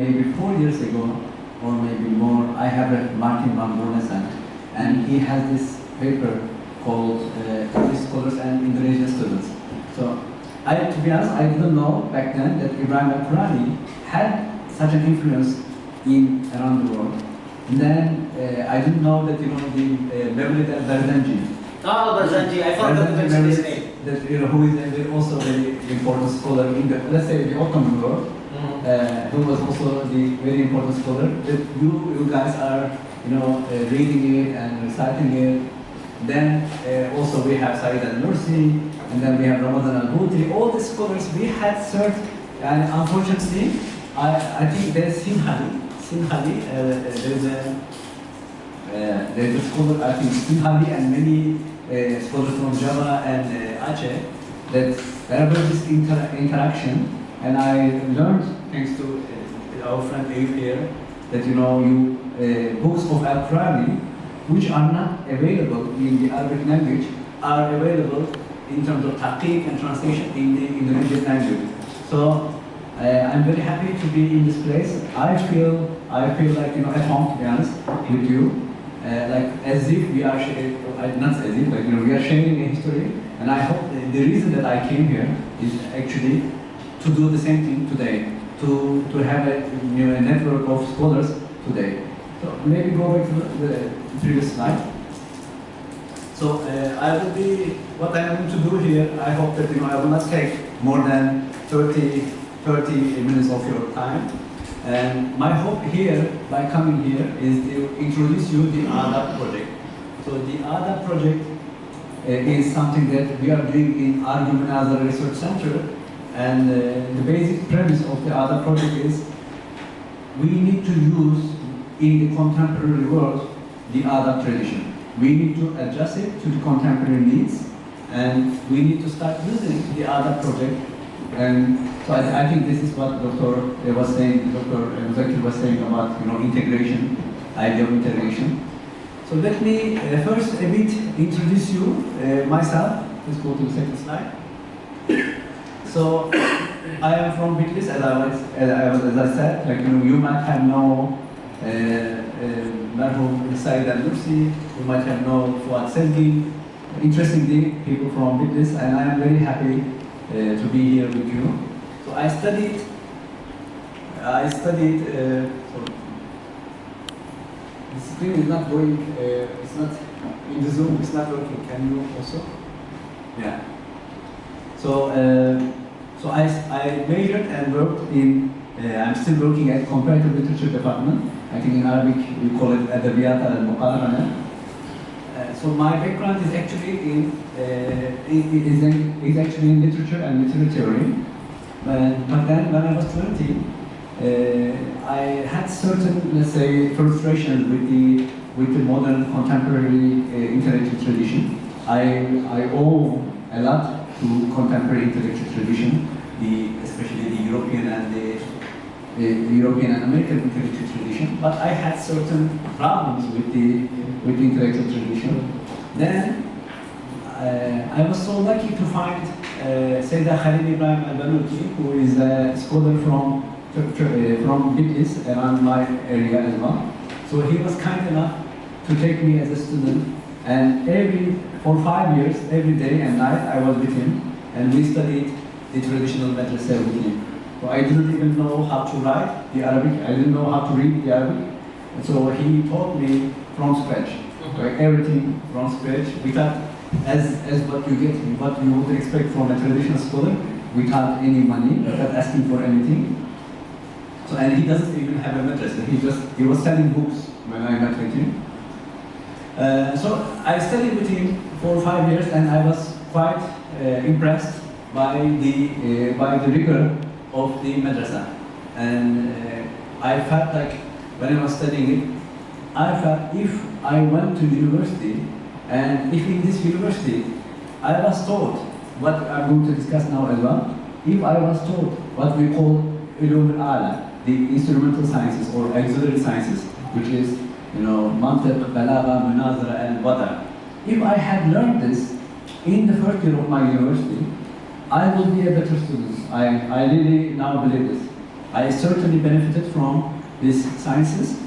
maybe 4 years ago, or maybe more, I have read Martin van Bornesan, and he has this paper called English Scholars and Indonesian Students. So, to be honest, I didn't know back then that Ibrahim al-Qurani had such an influence around the world. And then I didn't know that, the Mevlid al-Barzanji. Oh, Barzanji, I forgot to mention his name. That, who is also a very important scholar in the, let's say, the Ottoman world. Who was also the very important scholar. That you guys are, reading it and reciting it. Then also we have Said al-Nursi, and then we have Ramadan al-Houthi. All the scholars we had served, and unfortunately, I think there's Sinhali, there's a scholar, I think Sinhali and many scholars from Java and Aceh, that there was this interaction, and I learned, thanks to our friend Ayub here, that books of Al-Qurani, which are not available in the Arabic language, are available in terms of tahqiq and translation in the Indonesian language. So I'm very happy to be in this place. I feel like at home, to be honest with you, like as if we are not as if, like we are sharing a history. And I hope the reason that I came here is actually to do the same thing today, to have a network of scholars today. So maybe go back to the previous slide. So what I am going to do here, I hope that I will not take more than 30 minutes of your time. And my hope here, by coming here, is to introduce you the ADA project. So the ADA project is something that we are doing in Argumentation Research Center. And the basic premise of the ADA project is we need to use in the contemporary world the ADA tradition. We need to adjust it to the contemporary needs, and we need to start using the ADA project. And so I think this is what Dr. was saying, Dr. Lucture was saying about integration, idea of integration. So let me first a bit introduce you myself. Let's go to the second slide. So I am from Bitlis, as I said. Like you might have known Merhum Said al-Nursi, you might have known Fuad Selgi. Interestingly, people from Bitlis, and I am very happy to be here with you. So I studied. Sorry. The screen is not going. It's not in the Zoom. It's not working. Can you also? Yeah. So I majored and worked in. I'm still working at comparative literature department. I think in Arabic we call it Adabiyat al-Muqarana. So my background is actually in literature and literary theory. But then when I was 20, I had certain, let's say, frustrations with the modern contemporary intellectual tradition. I owe a lot to contemporary intellectual tradition, especially the European and European and American intellectual tradition. But I had certain problems with the intellectual tradition. Then I was so lucky to find Sayyida Khalil Ibrahim al-Baluchi, who is a scholar from Bitlis, around my area as well. So he was kind enough to take me as a student, and for 5 years, every day and night, I was with him, and we studied the traditional madrasa with him. So I didn't even know how to write the Arabic, I didn't know how to read the Arabic, and so he taught me from scratch, right? Everything from scratch, without, as what you would expect from a traditional scholar, without any money, without asking for anything. So, and he doesn't even have a madrasa, he was selling books when I met with him. So I studied with him for 5 years, and I was quite impressed by the rigor of the madrasa. And I felt like when I was studying it, I felt if I went to university, and if in this university I was taught what I'm going to discuss now as well, if I was taught what we call ulum al-ala, the instrumental sciences or auxiliary sciences, which is mantiq, balagha, munazara, and wada. If I had learned this in the first year of my university, I would be a better student. I really now believe this. I certainly benefited from these sciences.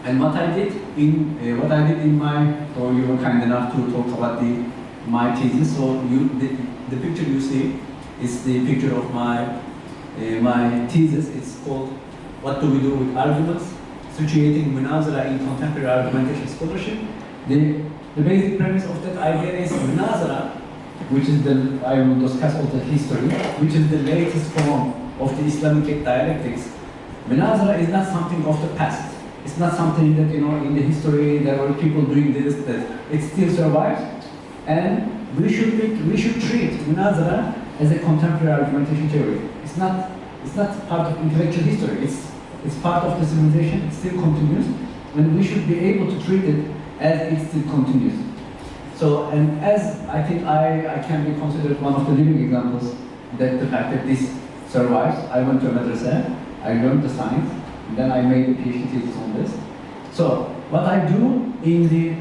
And what I did in my, so you were kind enough to talk about my thesis. So the picture you see is the picture of my thesis. It's called "What Do We Do with Arguments? Situating Munazara in Contemporary Argumentation Scholarship." The basic premise of that idea is Munazara, which is I will discuss all the history, which is the latest form of the Islamic dialectics. Munazara is not something of the past. It's not something that, in the history there were people doing this, that it still survives. And we should treat Munazara as a contemporary argumentation theory. It's not part of intellectual history. It's part of the civilization. It still continues, and we should be able to treat it as it still continues. So, and as I think I can be considered one of the living examples that the fact that this survives. I went to a madrasa, I learned the science, and then I made a PhD thesis on this. So, what I do in the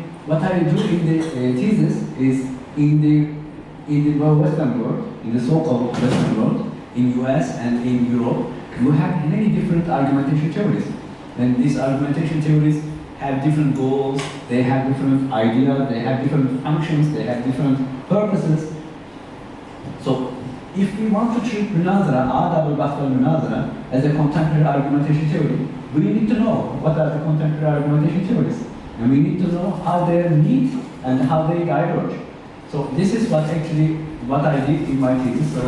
thesis is in the Western world, in the so-called Western world, in US and in Europe, you have many different argumentation theories. And these argumentation theories have different goals, they have different ideas, they have different functions, they have different purposes. So, if we want to treat Munazara, Adab al-Bahth al-Munazara, as a contemporary argumentation theory, we need to know what are the contemporary argumentation theories. And we need to know how they meet and how they diverge. So this is what I did in my thesis. So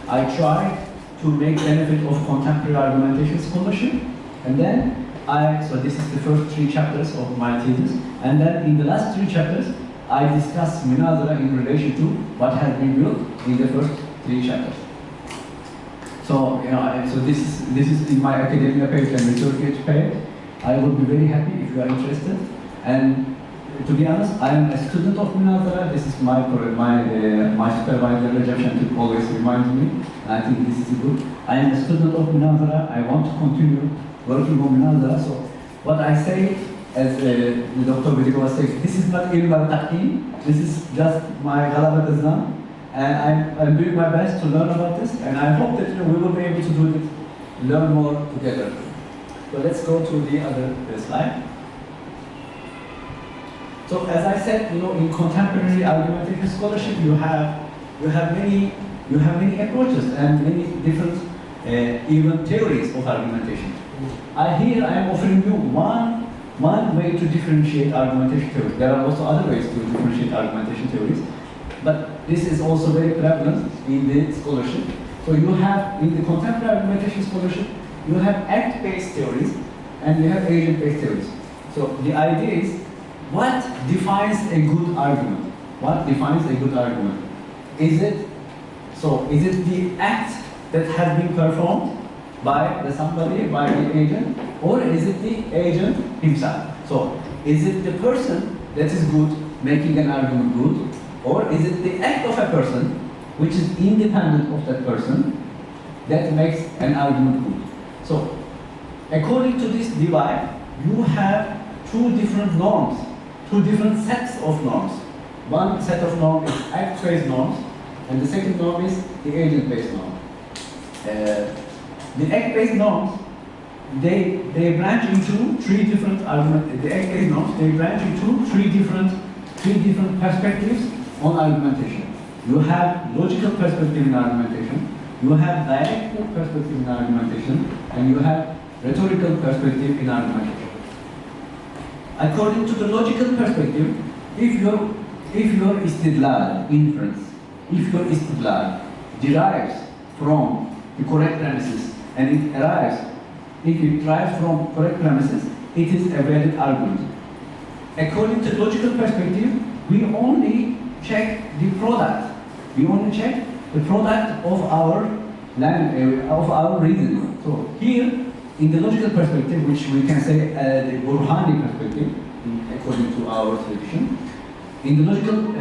I tried to make benefit of contemporary argumentation scholarship. And then so this is the first 3 chapters of my thesis. And then in the last 3 chapters, I discuss Munazara in relation to what has been built in the first 3 chapters. So, so this is in my academia page and research page. I would be very happy if you are interested. And to be honest, I am a student of Munazara. This is my supervisor, Recep Şentürk, always reminds me. I think this is good. I am a student of Munazara. I want to continue working on Munazara. So, what I say, as Dr. Vedikova says, this is not ilm al-taqin. This is just my Galabat Islam. And I'm doing my best to learn about this, and I hope that we will be able to do it, learn more together. So let's go to the other slide. So as I said, in contemporary argumentation scholarship, you have many approaches and many different even theories of argumentation. Here I am offering you one way to differentiate argumentation theories. There are also other ways to differentiate argumentation theories. But this is also very prevalent in the scholarship. So you have, in the contemporary argumentation scholarship, you have act-based theories and you have agent-based theories. So the idea is, what defines a good argument? What defines a good argument? Is it the act that has been performed by somebody, by the agent, or is it the agent himself? So is it the person that is good, making an argument good, or is it the act of a person, which is independent of that person, that makes an argument good? So, according to this divide, you have 2 different norms, 2 different sets of norms. One set of norms is act-based norms, and the second norm is the agent-based norm. The act-based norms, they branch into 3 different arguments. The act-based norms, they branch into 3 different perspectives on argumentation. You have logical perspective in argumentation, you have dialectical perspective in argumentation, and you have rhetorical perspective in argumentation. According to the logical perspective, if your istidlal, inference, if your istidlal derives from the correct premises, and if it derives from correct premises, it is a valid argument. According to logical perspective, we only check the product. We only check the product of our reasoning. So here, in the logical perspective, which we can say the Burhani perspective, according to our tradition, in the logical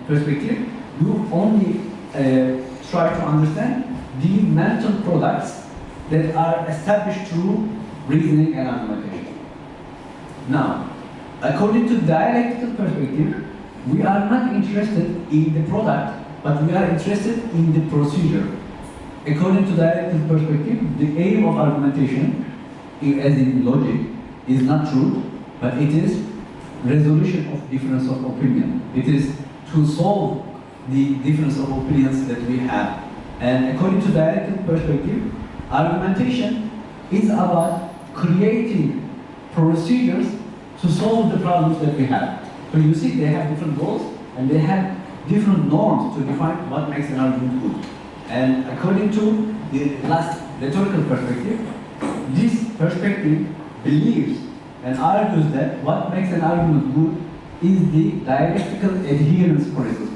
perspective, you only try to understand the mental products that are established through reasoning and argumentation. Now, according to dialectical perspective, we are not interested in the product, but we are interested in the procedure. according to dialectical perspective, the aim of argumentation, as in logic, is not truth, but it is resolution of difference of opinion. It is to solve the difference of opinions that we have. And according to dialectical perspective, argumentation is about creating procedures to solve the problems that we have. So you see, they have different goals and they have different norms to define what makes an argument good. And according to the last rhetorical perspective, this perspective believes and argues that what makes an argument good is the dialectical adherence process.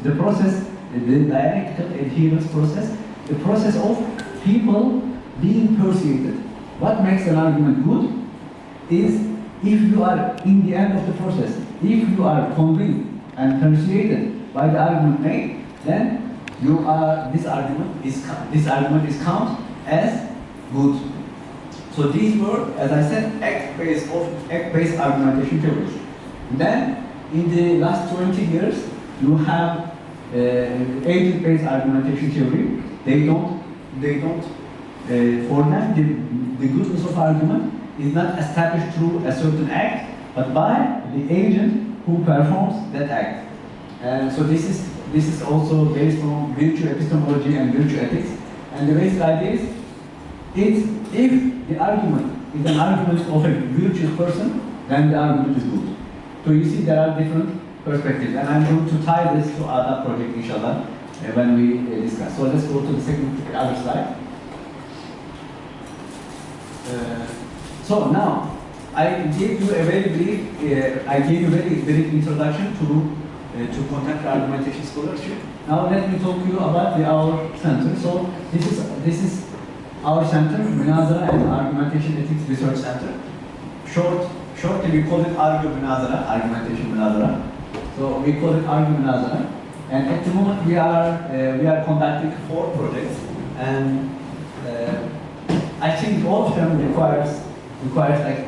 The dialectical adherence process, the process of people being persuaded. What makes an argument good is if you are, in the end of the process, if you are convinced and persuaded by the argument made, then this argument is counted as good. So these were, as I said, act-based argumentation theories. Then, in the last 20 years, you have agent-based argumentation theory. For them, the goodness of argument is not established through a certain act, but by the agent who performs that act. And so this is also based on virtue epistemology and virtue ethics. And the basic idea is if the argument is an argument of a virtuous person, then the argument is good. So you see there are different perspectives. And I'm going to tie this to other project, inshallah, when we discuss. So let's go to the other slide. So now, I gave you a very brief introduction to contemporary argumentation scholarship. Now let me talk to you about our center. So this is our center, Munazara and Argumentation Ethics Research Center. Shortly we call it Argumentation Munazara. So we call it Munazara. And at the moment we are conducting 4 projects, and I think all of them requires like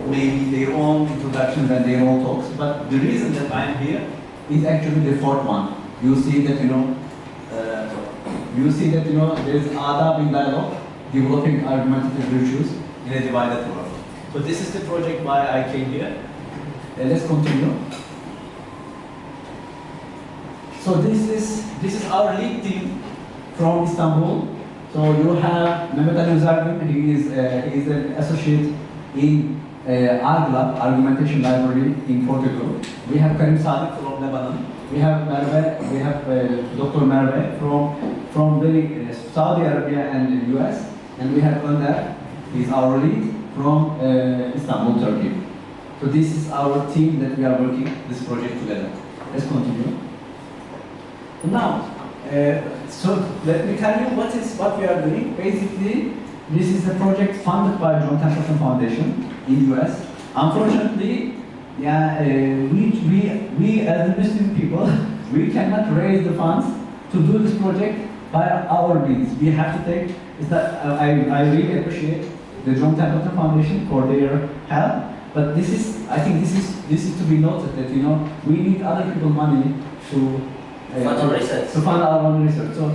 maybe their own introductions and their own talks. But the reason that I am here is actually the 4th one. You see that there is adab in dialogue, developing argumentative virtues in a divided world. So this is the project why I came here. Let's continue. So this is our lead team from Istanbul. So you have Mehmet Ali Uzargın, he is an associate in Argumentation Library in Portugal. We have Karim Sadik from Lebanon. We have Dr. Merve from Saudi Arabia and the US. And we have Önder, he is our lead from Istanbul, Turkey. So this is our team that we are working this project together. Let's continue. Now, so let me tell you what we are doing. Basically, this is a project funded by John Templeton Foundation in US. Unfortunately, yeah, we as the Muslim people, we cannot raise the funds to do this project by our means. We have to take. I really appreciate the John Templeton Foundation for their help. But I think this is to be noted that we need other people's money to fund our own research. So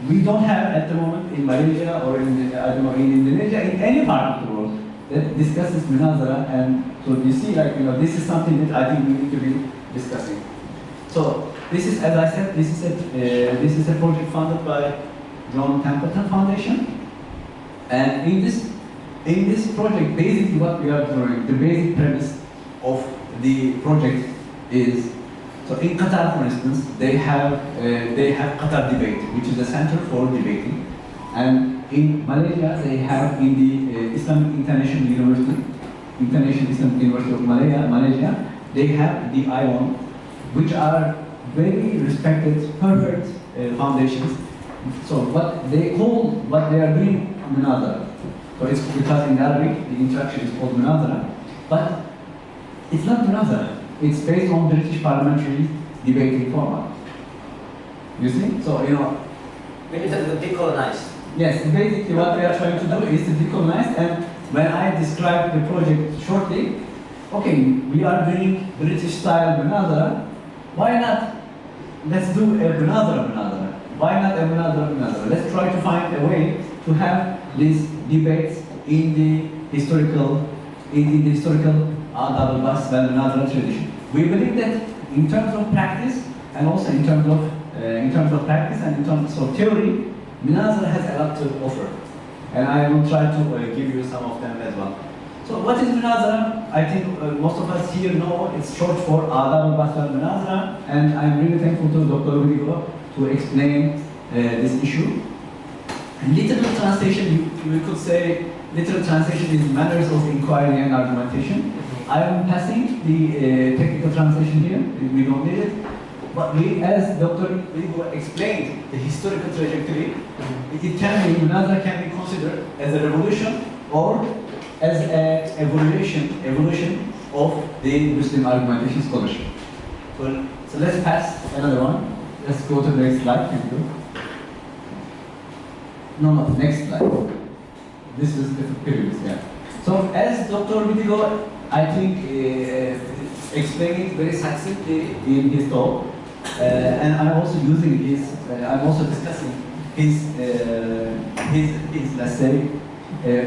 we don't have at the moment in Malaysia or in Indonesia, in any part of the world that discusses Munazara, and so you see, this is something that I think we need to be discussing. So this is, as I said, this is a project funded by John Templeton Foundation, and in this project, basically what we are doing, the basic premise of the project is. So in Qatar, for instance, they have Qatar Debate, which is a center for debating, and in Malaysia they have in the Islamic International University of Malaysia, they have the ION, which are very respected, perfect foundations. So what they are doing Munazara. So it's because in Arabic the interaction is called Munazara, but it's not Munazara. It's based on British parliamentary debating format. You see? So, Maybe it's decolonized. Yes, basically what we are trying to do is to decolonize, and when I describe the project shortly, okay, we are doing British style Munazara, why not? Let's do a Munazara. Why not a munazara? Let's try to find a way to have these debates in the historical adab al-bahs wal munazara tradition. We believe that in terms of practice and also in terms of practice and in terms of theory, munazara has a lot to offer. And I will try to give you some of them as well. So what is munazara? I think most of us here know it's short for adab al-bahs wal munazara, and I'm really thankful to Dr. Rudigo to explain this issue. And literal translation, you could say, literal translation is manners of inquiry and argumentation. I am passing the technical translation here, we don't need it. But we, as Dr. Rudigo explained the historical trajectory, it can be, munazara can be considered as a revolution or as an evolution of the Muslim argumentation scholarship. So let's pass another one. Let's go to the next slide. Thank you. No, next slide. This is the previous, yeah. So as Dr. Rudigo, I think, explained it very succinctly in his talk, and I'm also using his, I'm also discussing his let's say,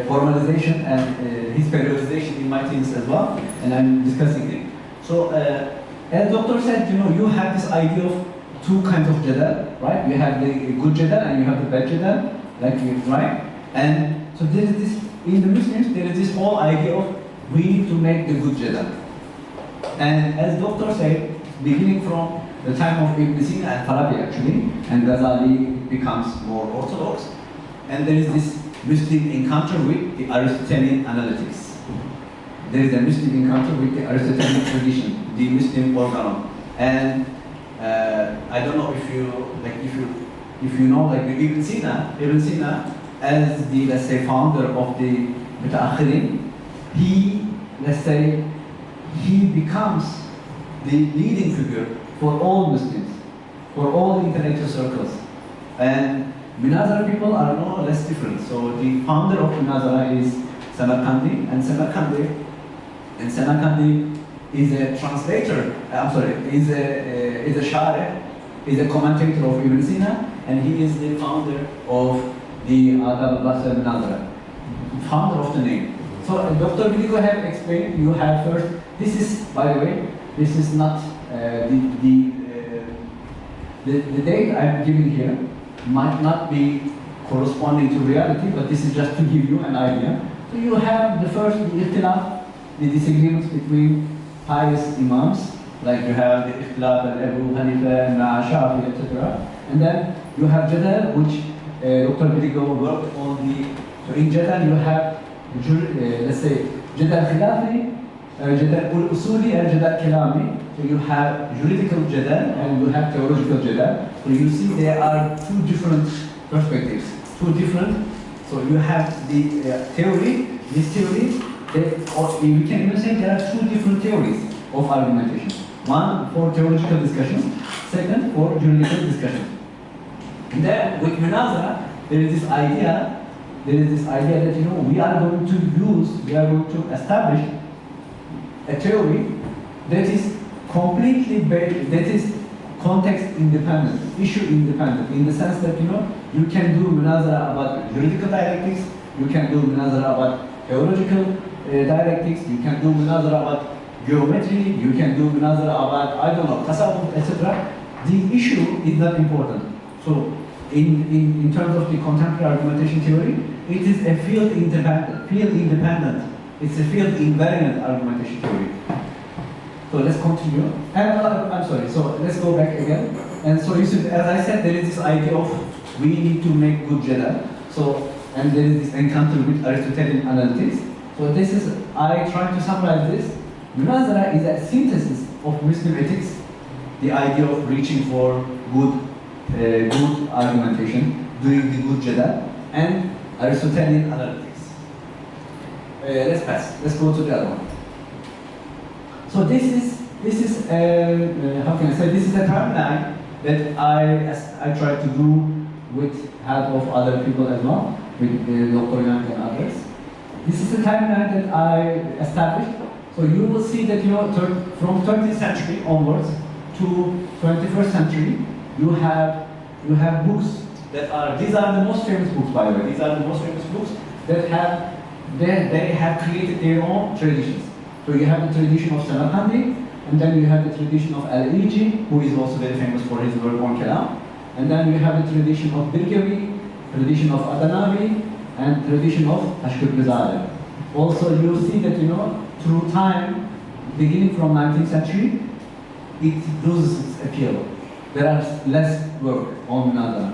formalization and his periodization in my things as well, and I'm discussing it. So as Doctor said, you have this idea of two kinds of jadal, right? You have the good jadal and you have the bad jadal, right? And so there is this, in the Muslims, there is this whole idea of we need to make the good jadal. And as Doctor said, beginning from the time of Ibn Sina and Farabi actually, and Ghazali becomes more orthodox, and there is this Muslim encounter with the Aristotelian analytics. There is a Muslim encounter with the Aristotelian tradition, the Muslim organon. And I don't know if you know, like Ibn Sina as the, let's say, founder of the Mutaakhirin, he becomes the leading figure for all Muslims, for all intellectual circles. And Munazara people are no less different. So the founder of Munazara is Samarkandi, and Samarkandi is a translator, is a shareh, is a commentator of Ibn Sina, and he is the founder of the Adab al-Bahs al-Munazara, founder of the name. So Dr. Rudigo have explained, you have first, this is, by the way, this is not the date I'm giving here might not be corresponding to reality, but this is just to give you an idea. So you have the first, the ikhtilaf, the disagreements between pious imams, like you have the ikhtilaf al-Abu Hanifa, Shafi, etc. And then you have Jadal, which Dr. Rudigo worked on the, so in Jadal you have, let's say, Jadal Khilafi, Jadal ul-Usuli and Jadal Kalami. So you have juridical Jadal and you have theological Jadal. So you see there are two different perspectives, so you have the theory, this theory, or we can even say there are two different theories of argumentation. One for theological discussion, second for juridical discussion. And then with Munazara, there is this idea that we are going to establish a theory that is completely based, that is context independent, issue independent, in the sense that you can do Munazara about juridical dialectics, you can do Munazara about theological dialectics, you can do Munazara about geometry, you can do Munazara about, I don't know, tasawwuf, etc. The issue is not important. So in terms of the contemporary argumentation theory, it is a field independent. It's a field invariant argumentation theory. So let's continue. And I'm sorry, so let's go back again. And so you see, as I said, there is this idea of we need to make good jadal. So, and there is this encounter with Aristotelian analytics. So this is, I try to summarize this. Munazara is a synthesis of Muslim ethics, the idea of reaching for good argumentation, doing the good jadal, and Aristotelian analytics. Let's pass. Let's go to the other one. So this is how can I say? This is a timeline that I try to do with help of other people as well, with Dr. Young and others. This is a timeline that I established. So you will see that from 20th century onwards to 21st century, you have you have books that are, these are the most famous books, by the way. These are the most famous books that have, they have created their own traditions. So you have the tradition of Samarkandi, and then you have the tradition of Al-Iji, who is also very famous for his work on Kalam. And then you have the tradition of Birgawi, tradition of Adanawi, and tradition of Ashkur-Bizarre. Also, you see that, you know, through time, beginning from 19th century, it loses its appeal. There are less work on Munadara.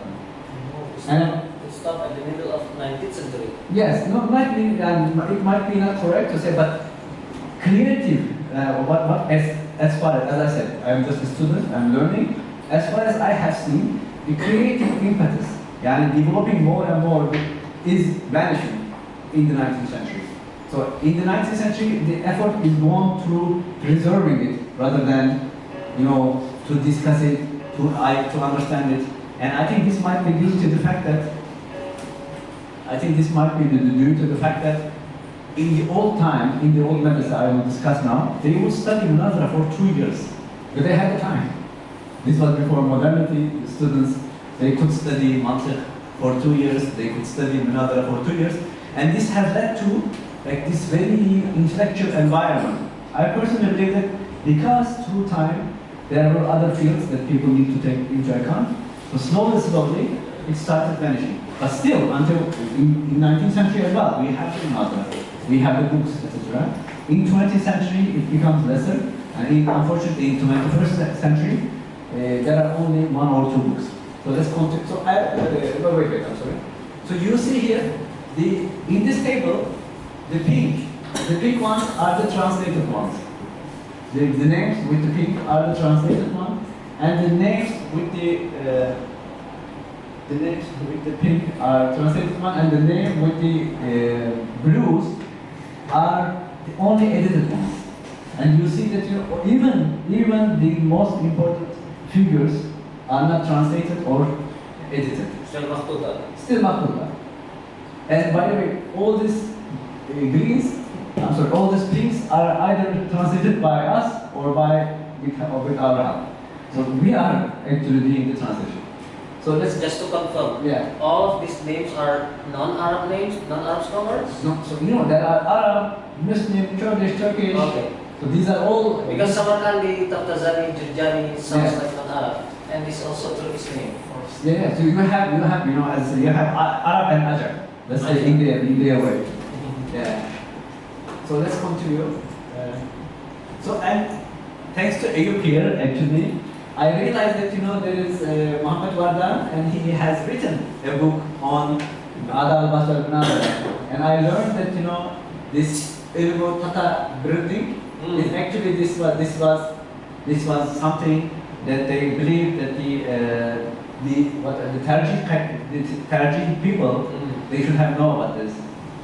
And it stopped at the middle of 19th century. yes, no, it might be not correct to say, but creative, as far as I said, I'm just a student, I'm learning. As far as I have seen, the creative impetus, developing more and more, is vanishing in the 19th century. So in the 19th century, the effort is gone through preserving it rather than, you know, to discuss it, to understand it. And I think this might be due to the fact that, due to the fact that in the old time, in the old methods I will discuss now, they would study Munazara for 2 years, but they had the time. This was before modernity. The students, they could study Mantiq for 2 years, they could study Munazara for 2 years, and this has led to like this very intellectual environment. I personally believe that because through time there were other fields that people need to take into account, so slowly it started vanishing. But still, until in 19th century as well, we have the Munazara, we have the books, etc. In 20th century, it becomes lesser, and unfortunately, in 21st century, there are only 1 or 2 books. So let's continue. So wait, I'm sorry. So you see here, in this table, the pink ones are the translated ones. The names with the pink are the translated ones, and the names with the pink are translated one, and the name with the blues are the only edited ones. And you see that even the most important figures are not translated or edited. Still Makhtuta. Still Makhtuta. And by the way, all these all these pinks are either translated by us or with our help. So we are actually doing the translation. So let's just to confirm. Yeah. All of these names are non-Arab names, non-Arab scholars? No, so there are Arab, Muslim, Kurdish, Turkish. Okay. So these are all. Because Samarkandi, Taftazani, Jurjani sounds Yeah. like non-Arab, and this also Turkish name. Yeah. So you have you have Arab and Ajam. Let's say in their way. Yeah. So let's continue. And thanks to Ayub here, actually, I realized that there is Muhammad Wardan, and he has written a book on Ada al-Basar Munazara. And I learned that this Ilmu Tata building is actually this was something that they believed that the Tarjih people they should have known about this.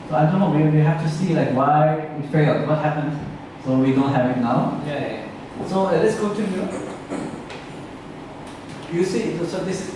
So I don't know, maybe we have to see why it failed, what happened, so we don't have it now. Yeah. So let's continue. You see, so this is